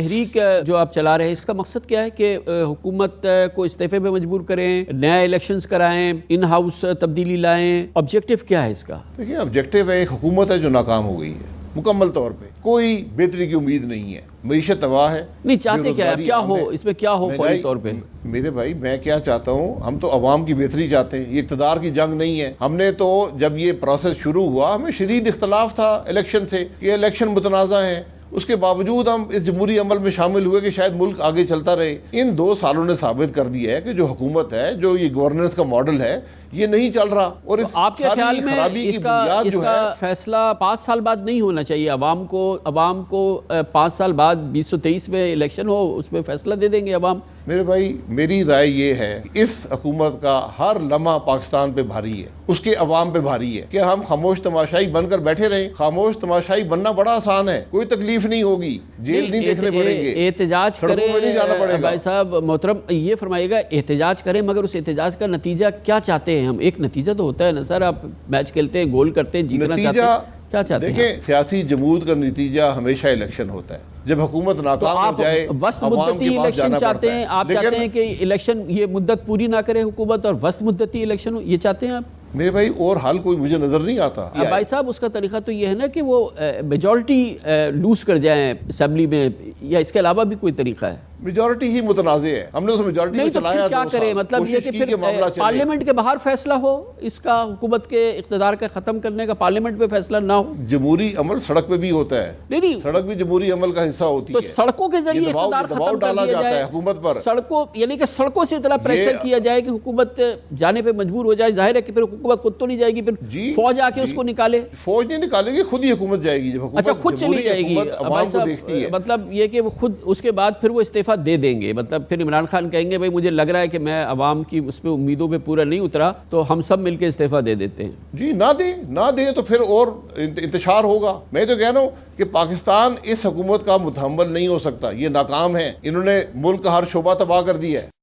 تحریک جو آپ چلا رہے ہیں اس کا مقصد کیا ہے کہ حکومت کو استعفے پہ مجبور کریں، نئے الیکشنز کرائیں، ان ہاؤس تبدیلی لائیں؟ آبجیکٹو کیا ہے اس کا؟ دیکھیں آبجیکٹو ہے ایک حکومت ہے جو ناکام ہو گئی ہے مکمل طور پہ، کوئی بہتری کی امید نہیں ہے، معیشت تباہ ہے۔ نہیں چاہتے کیا ہے؟ کیا ہو اس میں، کیا ہو فوری طور پہ؟ میرے بھائی میں کیا چاہتا ہوں، ہم تو عوام کی بہتری چاہتے ہیں، یہ اقتدار کی جنگ نہیں ہے۔ ہم نے تو جب یہ پروسیس شروع ہوا ہمیں شدید اختلاف تھا الیکشن سے، یہ الیکشن متنازع ہیں، اس کے باوجود ہم اس جمہوری عمل میں شامل ہوئے کہ شاید ملک آگے چلتا رہے۔ ان 2 سالوں نے ثابت کر دیا ہے کہ جو حکومت ہے، جو یہ گورننس کا ماڈل ہے، یہ نہیں چل رہا۔ اور اس آپ کے خیال میں اس کا فیصلہ 5 سال بعد نہیں ہونا چاہیے؟ عوام کو 5 سال بعد 2023 میں الیکشن ہو، اس میں فیصلہ دے دیں گے عوام؟ میرے بھائی میری رائے یہ ہے، اس حکومت کا ہر لمحہ پاکستان پہ بھاری ہے، اس کے عوام پہ بھاری ہے کہ ہم خاموش تماشائی بن کر بیٹھے رہیں۔ خاموش تماشائی بننا بڑا آسان ہے، کوئی تکلیف نہیں ہوگی، جیل نہیں دیکھنے پڑیں گے، احتجاج کریں۔ بھائی صاحب محترم یہ فرمائیے گا، احتجاج کریں مگر اس احتجاج کا نتیجہ کیا چاہتے ہیں ہم؟ ایک نتیجہ تو ہوتا ہے نا سر، آپ میچ کھیلتے ہیں، گول کرتے ہیں، جیتنا چاہتے ہیں، کیا چاہتے ہیں؟ دیکھیں سیاسی جمود کا نتیجہ ہمیشہ الیکشن ہوتا ہے، جب حکومت ناکام ہو جائے وسط مدتی الیکشن چاہتے ہیں آپ؟ چاہتے ہیں کہ الیکشن یہ مدت پوری نہ کرے حکومت اور وسط مدتی الیکشن ہو، یہ چاہتے ہیں آپ؟ میرے بھائی اور حل کوئی مجھے نظر نہیں آتا۔ بھائی صاحب اس کا طریقہ تو یہ ہے نا کہ وہ میجورٹی لوز کر جائیں اسمبلی میں، یا اس کے علاوہ بھی کوئی طریقہ ہے؟ میجورٹی ہی متنازع ہے، ہم نے اس میجورٹی کو چلایا، کیا کریں؟ مطلب یہ کہ پھر پارلیمنٹ کے باہر فیصلہ ہو اس کا، حکومت کے اقتدار کا ختم کرنے کا، پارلیمنٹ پہ فیصلہ نہ ہو؟ جمہوری عمل سڑک پہ بھی ہوتا ہے، نہیں سڑک بھی جمہوری عمل کا حصہ ہوتی ہے، تو سڑکوں کے ذریعے اقتدار ختم کر دیا جائے حکومت پر، سڑکوں یعنی کہ سڑکوں سے اتنا پریشر کیا جائے کہ حکومت جانے پہ مجبور ہو جائے۔ ظاہر ہے کہ پھر حکومت خود تو نہیں جائے گی، پھر فوج آ کے اس کو نکالے؟ فوج نہیں نکالے گی، خود ہی حکومت جائے گی، جب حکومت خود چلی جائے گی عوام کو دیکھتی ہے۔ مطلب یہ کہ وہ خود اس کے بعد پھر وہ استعفیٰ دے دیں گے، مطلب پھر عمران خان کہیں گے بھائی مجھے لگ رہا ہے کہ میں عوام کی اس پہ امیدوں پہ پورا نہیں اترا، تو ہم سب مل کے استعفیٰ دے دیتے ہیں۔ جی نہ دیں تو پھر اور انتشار ہوگا۔ میں تو کہہ رہا ہوں کہ پاکستان اس حکومت کا متحمل نہیں ہو سکتا، یہ ناکام ہے، انہوں نے ملک کا ہر شعبہ تباہ کر دیا ہے۔